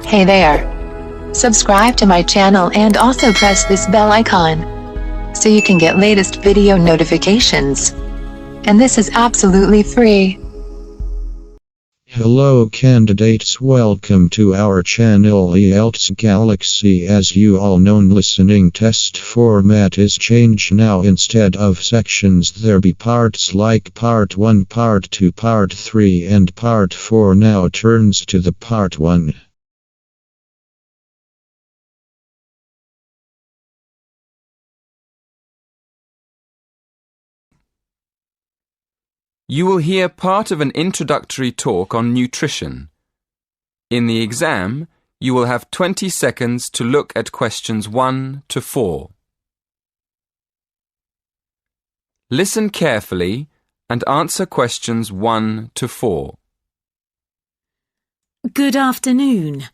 Hey there! Subscribe to my channel and also press this bell icon so you can get latest video notifications. And this is absolutely free. Hello candidates, welcome to our channel IELTS Galaxy. As you all know, listening test format is changed now. Instead of sections there be parts like part 1, part 2, part 3 and part 4 now turns to the part 1. You will hear part of an introductory talk on nutrition. In the exam, you will have 20 seconds to look at questions 1 to 4. Listen carefully and answer questions 1 to 4. Good afternoon.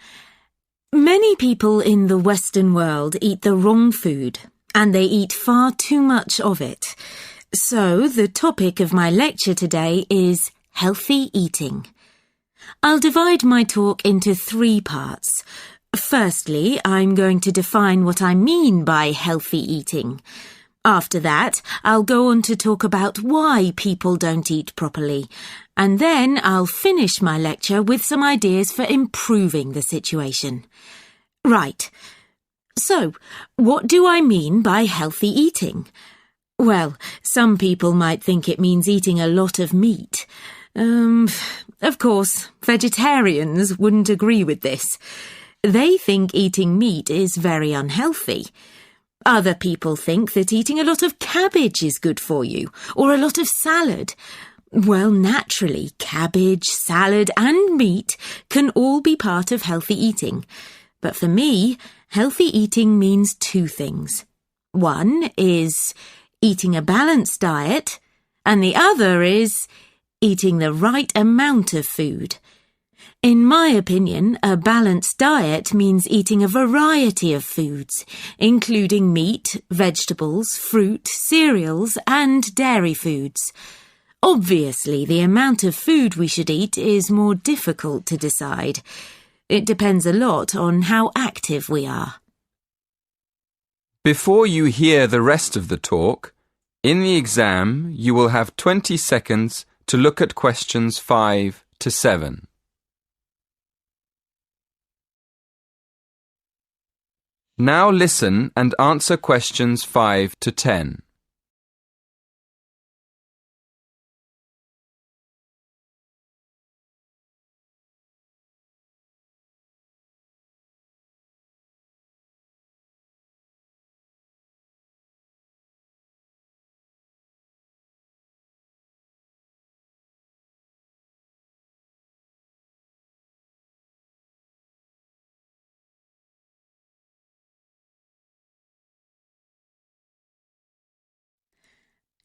Many people in the Western world eat the wrong food, and they eat far too much of it. So, the topic of my lecture today is healthy eating. I'll divide my talk into 3 parts. Firstly, I'm going to define what I mean by healthy eating. After that, I'll go on to talk about why people don't eat properly. And then I'll finish my lecture with some ideas for improving the situation. Right. So, what do I mean by healthy eating? Well, some people might think it means eating a lot of meat. Of course, vegetarians wouldn't agree with this. They think eating meat is very unhealthy. Other people think that eating a lot of cabbage is good for you, or a lot of salad. Well, naturally, cabbage, salad and meat can all be part of healthy eating. But for me, healthy eating means 2 things. One is eating a balanced diet, and the other is eating the right amount of food. In my opinion, a balanced diet means eating a variety of foods, including meat, vegetables, fruit, cereals, and dairy foods. Obviously, the amount of food we should eat is more difficult to decide. It depends a lot on how active we are. Before you hear the rest of the talk, in the exam you will have 20 seconds to look at questions 5 to 7. Now listen and answer questions 5 to 10.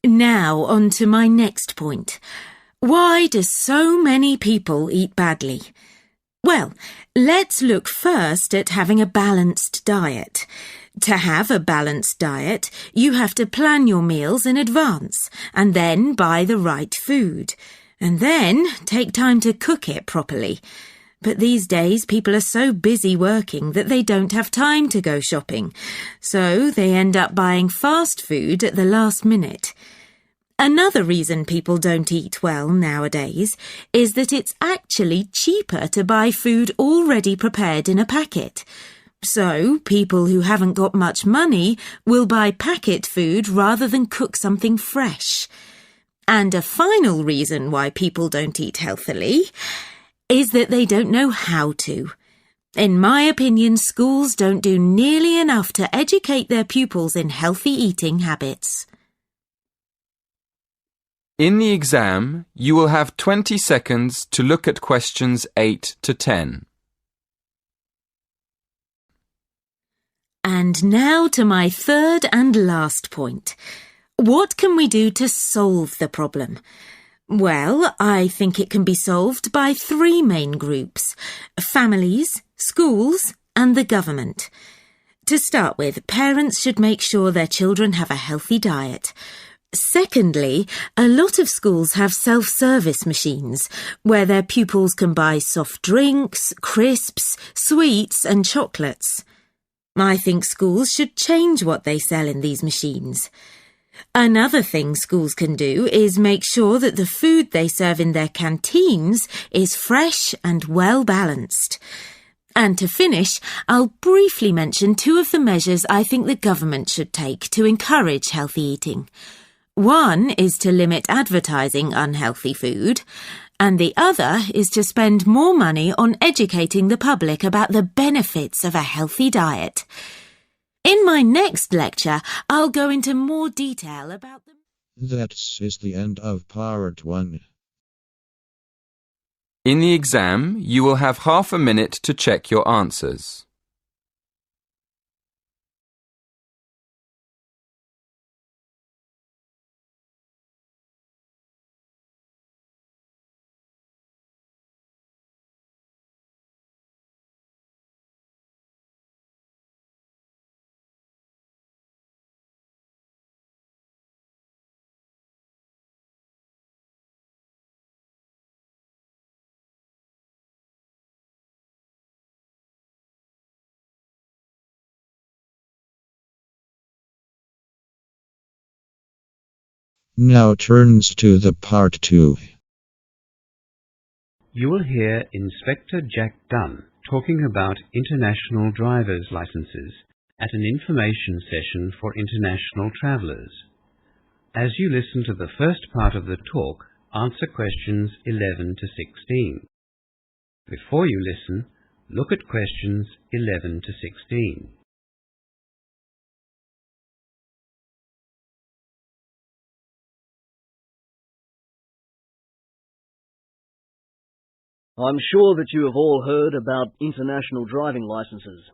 Now on to my next point. Why do so many people eat badly? Well, let's look first at having a balanced diet. To have a balanced diet, you have to plan your meals in advance and then buy the right food. And then take time to cook it properly. But these days people are so busy working that they don't have time to go shopping. So they end up buying fast food at the last minute. Another reason people don't eat well nowadays is that it's actually cheaper to buy food already prepared in a packet. So, people who haven't got much money will buy packet food rather than cook something fresh. And a final reason why people don't eat healthily is that they don't know how to. In my opinion, schools don't do nearly enough to educate their pupils in healthy eating habits. In the exam, you will have 20 seconds to look at questions 8 to 10. And now to my third and last point. What can we do to solve the problem? Well, I think it can be solved by 3 main groups: families, schools, and the government. To start with, parents should make sure their children have a healthy diet. Secondly, a lot of schools have self-service machines where their pupils can buy soft drinks, crisps, sweets and chocolates. I think schools should change what they sell in these machines. Another thing schools can do is make sure that the food they serve in their canteens is fresh and well balanced. And to finish, I'll briefly mention two of the measures I think the government should take to encourage healthy eating. One is to limit advertising unhealthy food, and the other is to spend more money on educating the public about the benefits of a healthy diet. In my next lecture, I'll go into more detail about them. That is the end of part 1. In the exam, you will have half a minute to check your answers. Now turns to the part 2. You will hear Inspector Jack Dunn talking about international driver's licenses at an information session for international travellers. As you listen to the first part of the talk, answer questions 11 to 16. Before you listen, look at questions 11 to 16. I'm sure that you have all heard about international driving licenses.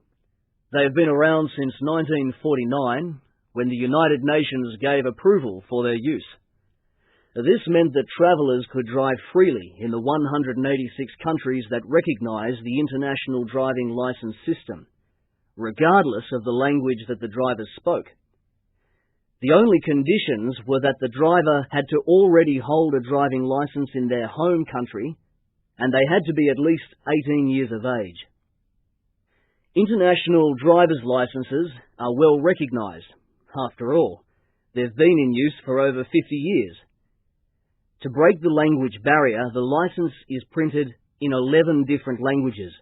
They have been around since 1949, when the United Nations gave approval for their use. This meant that travellers could drive freely in the 186 countries that recognise the international driving licence system, regardless of the language that the drivers spoke. The only conditions were that the driver had to already hold a driving licence in their home country, and they had to be at least 18 years of age. International driver's licenses are well recognised. After all, they've been in use for over 50 years. To break the language barrier, the licence is printed in 11 different languages,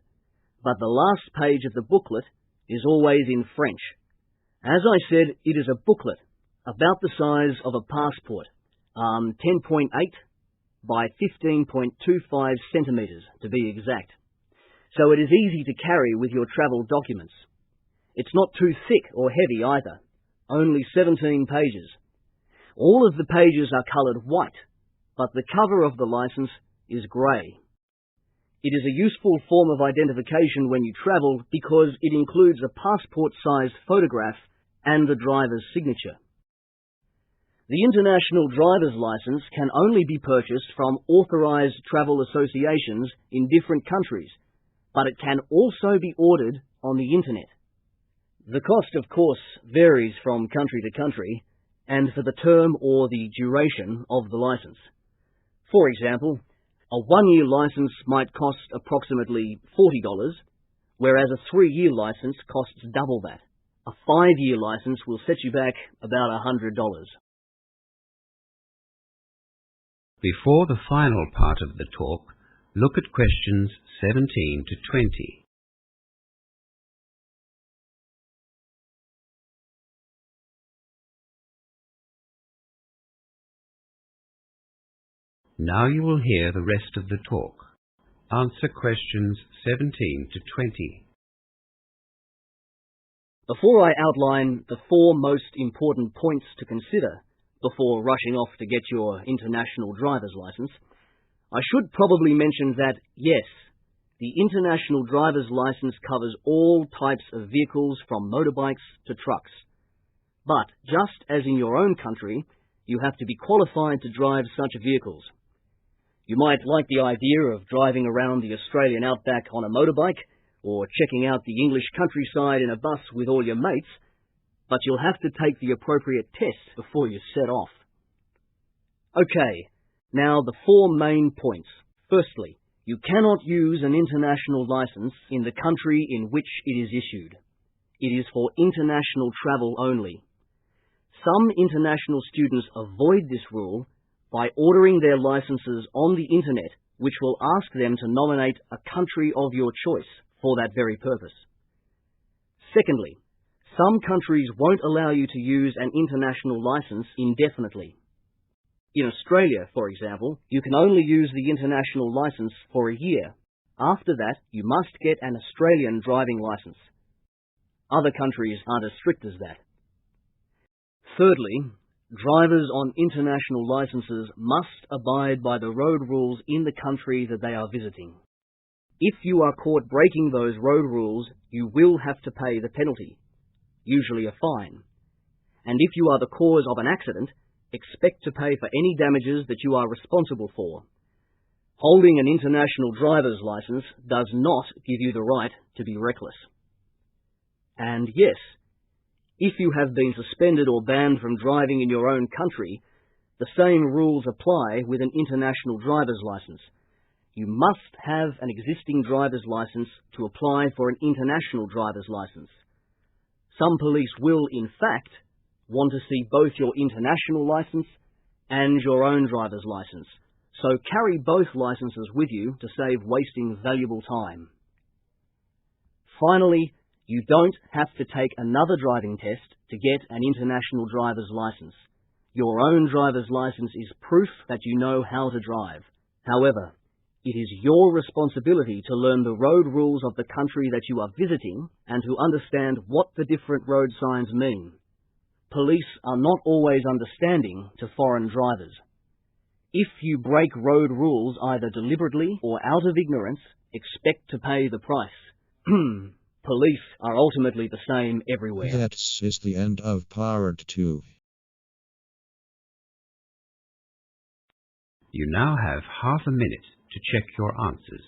but the last page of the booklet is always in French. As I said, it is a booklet about the size of a passport, 10.8 by 15.25 centimetres to be exact. So it is easy to carry with your travel documents. It's not too thick or heavy either, only 17 pages. All of the pages are coloured white, but the cover of the licence is grey. It is a useful form of identification when you travel because it includes a passport-sized photograph and the driver's signature. The International Driver's Licence can only be purchased from authorised travel associations in different countries, but it can also be ordered on the internet. The cost, of course, varies from country to country, and for the term or the duration of the licence. For example, a 1-year licence might cost approximately $40, whereas a 3-year licence costs double that. A 5-year licence will set you back about $100. Before the final part of the talk, look at questions 17 to 20. Now you will hear the rest of the talk. Answer questions 17 to 20. Before I outline the 4 most important points to consider before rushing off to get your international driver's licence, I should probably mention that, yes, the international driver's licence covers all types of vehicles from motorbikes to trucks. But, just as in your own country, you have to be qualified to drive such vehicles. You might like the idea of driving around the Australian outback on a motorbike, or checking out the English countryside in a bus with all your mates, but you'll have to take the appropriate test before you set off. Okay, now the four main points. Firstly, you cannot use an international license in the country in which it is issued. It is for international travel only. Some international students avoid this rule by ordering their licenses on the internet, which will ask them to nominate a country of your choice for that very purpose. Secondly, some countries won't allow you to use an international license indefinitely. In Australia, for example, you can only use the international license for a year. After that, you must get an Australian driving license. Other countries aren't as strict as that. Thirdly, drivers on international licenses must abide by the road rules in the country that they are visiting. If you are caught breaking those road rules, you will have to pay the penalty, usually a fine. And if you are the cause of an accident, expect to pay for any damages that you are responsible for. Holding an international driver's license does not give you the right to be reckless. And yes, if you have been suspended or banned from driving in your own country, the same rules apply with an international driver's license. You must have an existing driver's license to apply for an international driver's license. Some police will, in fact, want to see both your international license and your own driver's license, so carry both licenses with you to save wasting valuable time. Finally, you don't have to take another driving test to get an international driver's license. Your own driver's license is proof that you know how to drive. However, it is your responsibility to learn the road rules of the country that you are visiting and to understand what the different road signs mean. Police are not always understanding to foreign drivers. If you break road rules either deliberately or out of ignorance, expect to pay the price. Police are ultimately the same everywhere. That is the end of part 2. You now have half a minute to check your answers.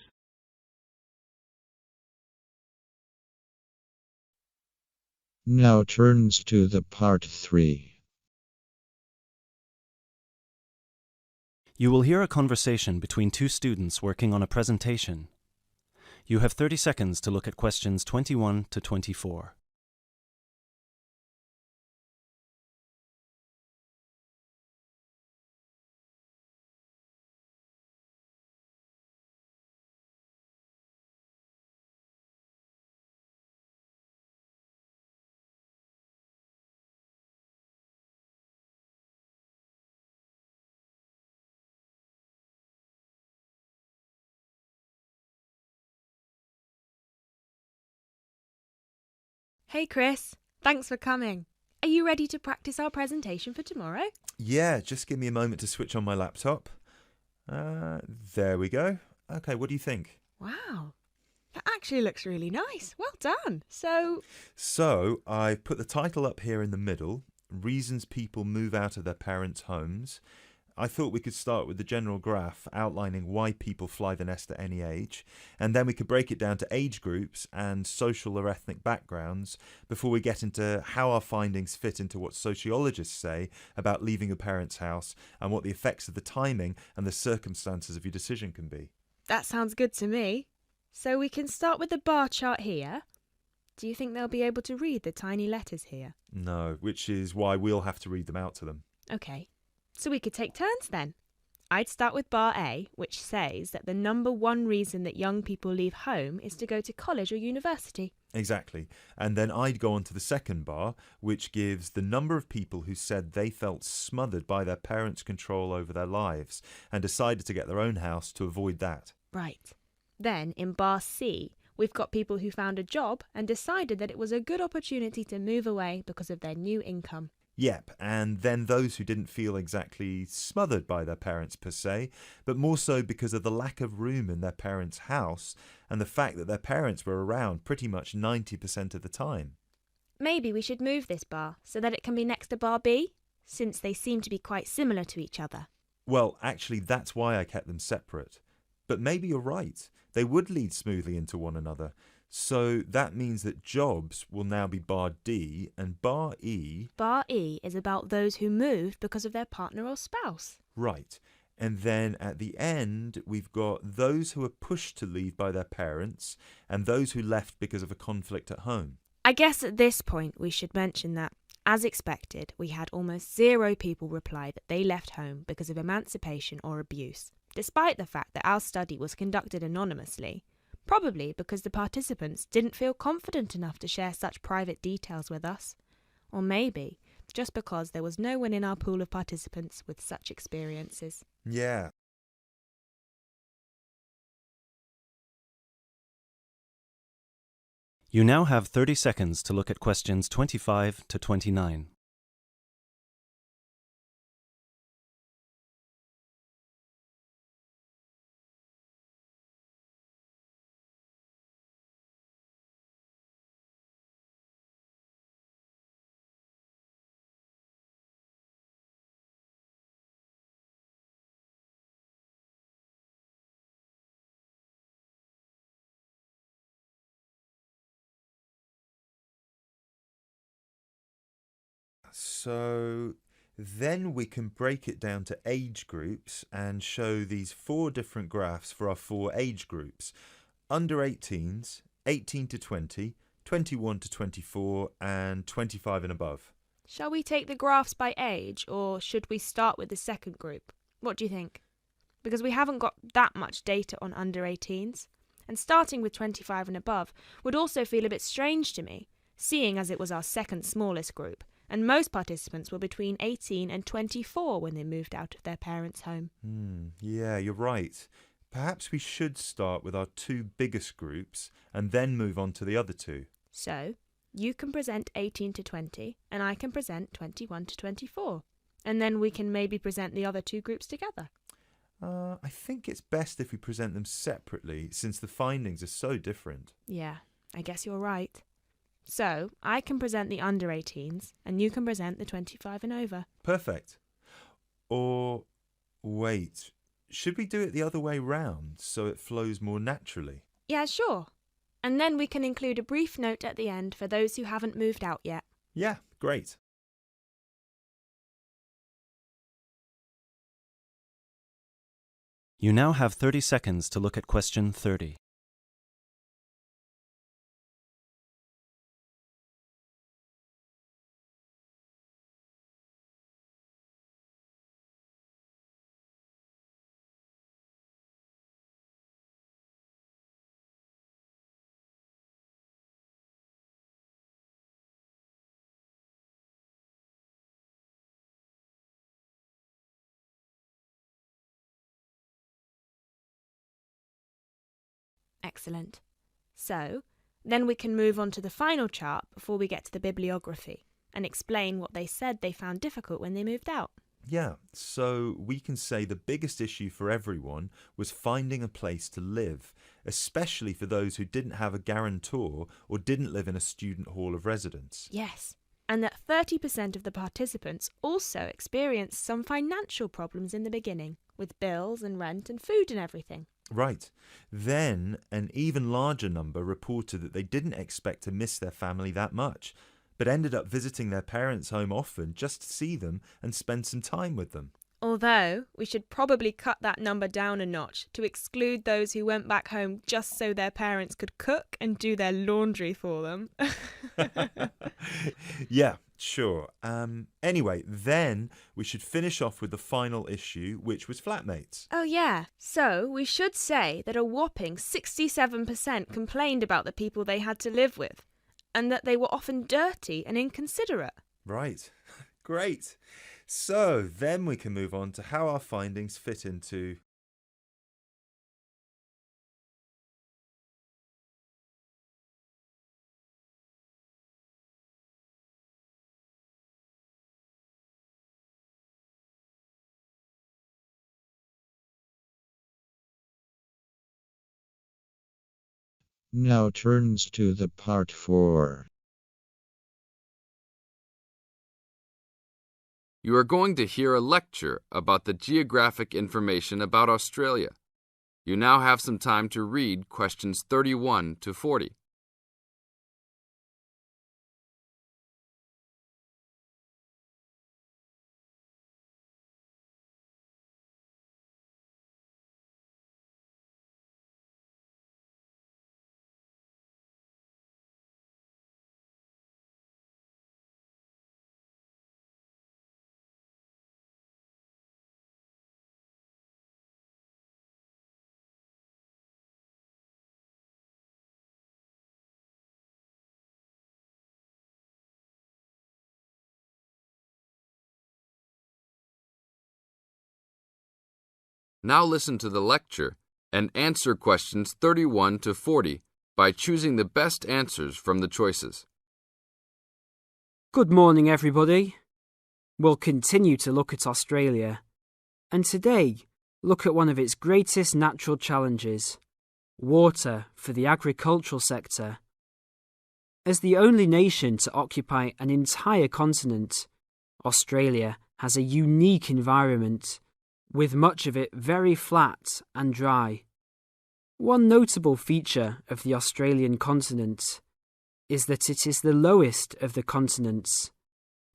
Now turns to the part 3. You will hear a conversation between two students working on a presentation. You have 30 seconds to look at questions 21 to 24. Hey Chris, thanks for coming. Are you ready to practice our presentation for tomorrow? Yeah, just give me a moment to switch on my laptop. There we go. Okay, what do you think? Wow, that actually looks really nice. Well done. So I put the title up here in the middle, Reasons People Move Out of Their Parents' Homes. I thought we could start with the general graph outlining why people fly the nest at any age, and then we could break it down to age groups and social or ethnic backgrounds before we get into how our findings fit into what sociologists say about leaving a parent's house and what the effects of the timing and the circumstances of your decision can be. that sounds good to me. So we can start with the bar chart here. Do you think they'll be able to read the tiny letters here? No, which is why we'll have to read them out to them. Okay, so we could take turns then. I'd start with bar A, which says that the number one reason that young people leave home is to go to college or university. Exactly. And then I'd go on to the second bar, which gives the number of people who said they felt smothered by their parents' control over their lives and decided to get their own house to avoid that. Right. Then in bar C, we've got people who found a job and decided that it was a good opportunity to move away because of their new income. Yep, and then those who didn't feel exactly smothered by their parents per se, but more so because of the lack of room in their parents' house and the fact that their parents were around pretty much 90% of the time. Maybe we should move this bar so that it can be next to bar B, since they seem to be quite similar to each other. Well, actually, that's why I kept them separate. But maybe you're right. They would lead smoothly into one another. So that means that jobs will now be bar D, and bar E... Bar E is about those who moved because of their partner or spouse. Right. And then at the end, we've got those who were pushed to leave by their parents and those who left because of a conflict at home. I guess at this point we should mention that, as expected, we had almost 0 people reply that they left home because of emancipation or abuse, despite the fact that our study was conducted anonymously, probably because the participants didn't feel confident enough to share such private details with us. Or maybe just because there was no one in our pool of participants with such experiences. Yeah. You now have 30 seconds to look at questions 25 to 29. So then we can break it down to age groups and show these 4 different graphs for our 4 age groups. Under 18s, 18 to 20, 21 to 24, and 25 and above. Shall we take the graphs by age, or should we start with the second group? What do you think? Because we haven't got that much data on under 18s, and starting with 25 and above would also feel a bit strange to me, seeing as it was our second smallest group, and most participants were between 18 and 24 when they moved out of their parents' home. Yeah, you're right. Perhaps we should start with our 2 biggest groups and then move on to the other 2. So, you can present 18 to 20, and I can present 21 to 24. And then we can maybe present the other 2 groups together. I think it's best if we present them separately, since the findings are so different. Yeah, I guess you're right. So, I can present the under 18s, and you can present the 25 and over. Perfect. Or, wait, should we do it the other way round, so it flows more naturally? Yeah, sure. And then we can include a brief note at the end for those who haven't moved out yet. Yeah, great. You now have 30 seconds to look at question 30. Excellent. So, then we can move on to the final chart before we get to the bibliography and explain what they said they found difficult when they moved out. Yeah, so we can say the biggest issue for everyone was finding a place to live, especially for those who didn't have a guarantor or didn't live in a student hall of residence. Yes, and that 30% of the participants also experienced some financial problems in the beginning, with bills and rent and food and everything. Right. Then an even larger number reported that they didn't expect to miss their family that much, but ended up visiting their parents' home often just to see them and spend some time with them. Although, we should probably cut that number down a notch to exclude those who went back home just so their parents could cook and do their laundry for them. Yeah, sure. Anyway, then we should finish off with the final issue, which was flatmates. Oh yeah, so we should say that a whopping 67% complained about the people they had to live with, and that they were often dirty and inconsiderate. Right. Great. So then we can move on to how our findings fit into... Now turns to the part 4. You are going to hear a lecture about the geographic information about Australia. You now have some time to read questions 31 to 40. Now listen to the lecture and answer questions 31 to 40 by choosing the best answers from the choices. Good morning, everybody. We'll continue to look at Australia, and today look at one of its greatest natural challenges, water for the agricultural sector. As the only nation to occupy an entire continent, Australia has a unique environment, with much of it very flat and dry. One notable feature of the Australian continent is that it is the lowest of the continents.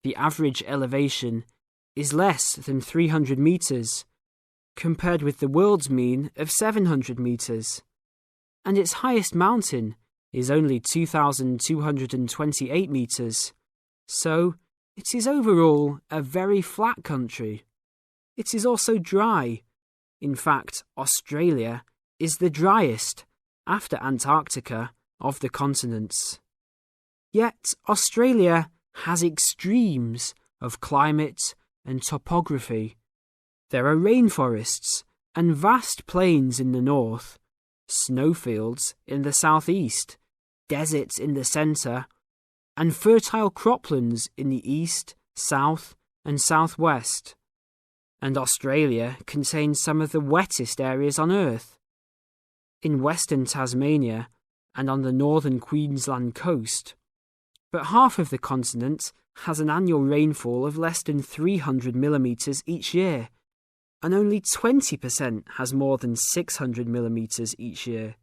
The average elevation is less than 300 metres, compared with the world's mean of 700 metres, and its highest mountain is only 2,228 metres, so it is overall a very flat country. It is also dry. In fact, Australia is the driest, after Antarctica, of the continents. Yet Australia has extremes of climate and topography. There are rainforests and vast plains in the north, snowfields in the southeast, deserts in the centre, and fertile croplands in the east, south, and southwest. And Australia contains some of the wettest areas on Earth. In western Tasmania and on the northern Queensland coast. But half of the continent has an annual rainfall of less than 300 millimetres each year, and only 20% has more than 600 millimetres each year.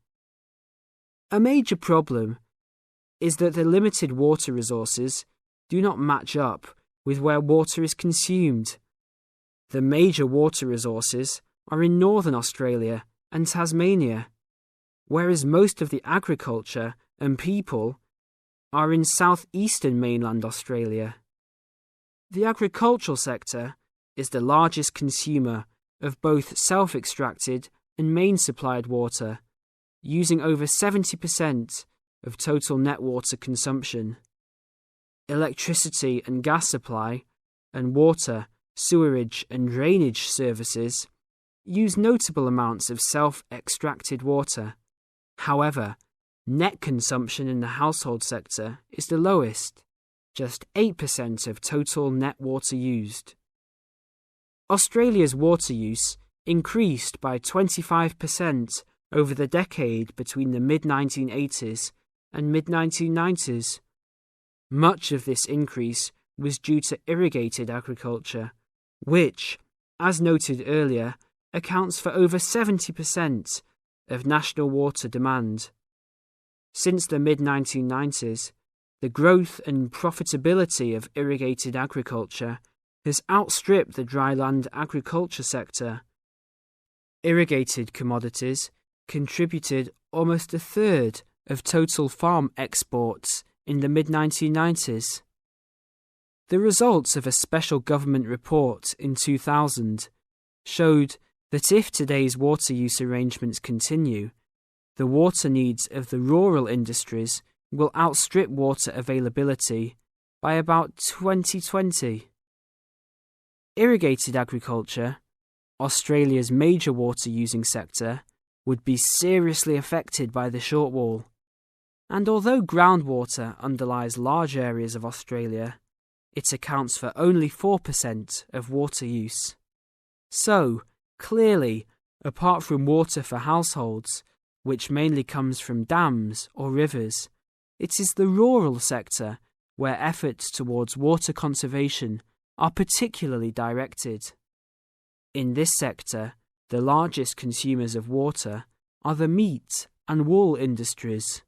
A major problem is that the limited water resources do not match up with where water is consumed. The major water resources are in northern Australia and Tasmania, whereas most of the agriculture and people are in southeastern mainland Australia. The agricultural sector is the largest consumer of both self-extracted and main-supplied water, using over 70% of total net water consumption. Electricity and gas supply, and water, sewerage and drainage services use notable amounts of self-extracted water. However, net consumption in the household sector is the lowest, just 8% of total net water used. Australia's water use increased by 25% over the decade between the mid-1980s and mid-1990s. Much of this increase was due to irrigated agriculture, which, as noted earlier, accounts for over 70% of national water demand. Since the mid-1990s, the growth and profitability of irrigated agriculture has outstripped the dryland agriculture sector. Irrigated commodities contributed almost a third of total farm exports in the mid-1990s. The results of a special government report in 2000 showed that if today's water use arrangements continue, the water needs of the rural industries will outstrip water availability by about 2020. Irrigated agriculture, Australia's major water-using sector, would be seriously affected by the shortfall. And although groundwater underlies large areas of Australia, it accounts for only 4% of water use. So, clearly, apart from water for households, which mainly comes from dams or rivers, it is the rural sector where efforts towards water conservation are particularly directed. In this sector, the largest consumers of water are the meat and wool industries.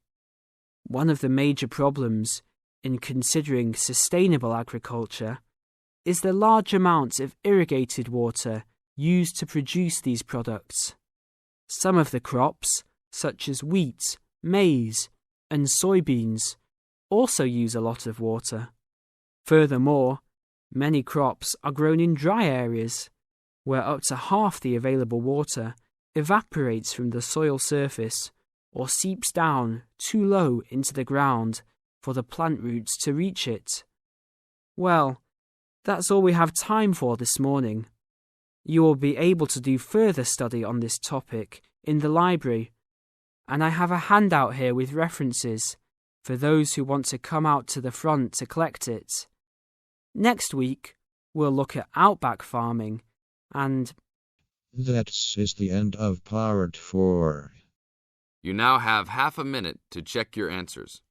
One of the major problems in considering sustainable agriculture is the large amount of irrigated water used to produce these products. Some of the crops, such as wheat, maize, and soybeans, also use a lot of water. Furthermore, many crops are grown in dry areas, where up to half the available water evaporates from the soil surface or seeps down too low into the ground for the plant roots to reach it. Well, that's all we have time for this morning. You will be able to do further study on this topic in the library, and I have a handout here with references for those who want to come out to the front to collect it. Next week, we'll look at outback farming and... That is the end of part 4. You now have half a minute to check your answers.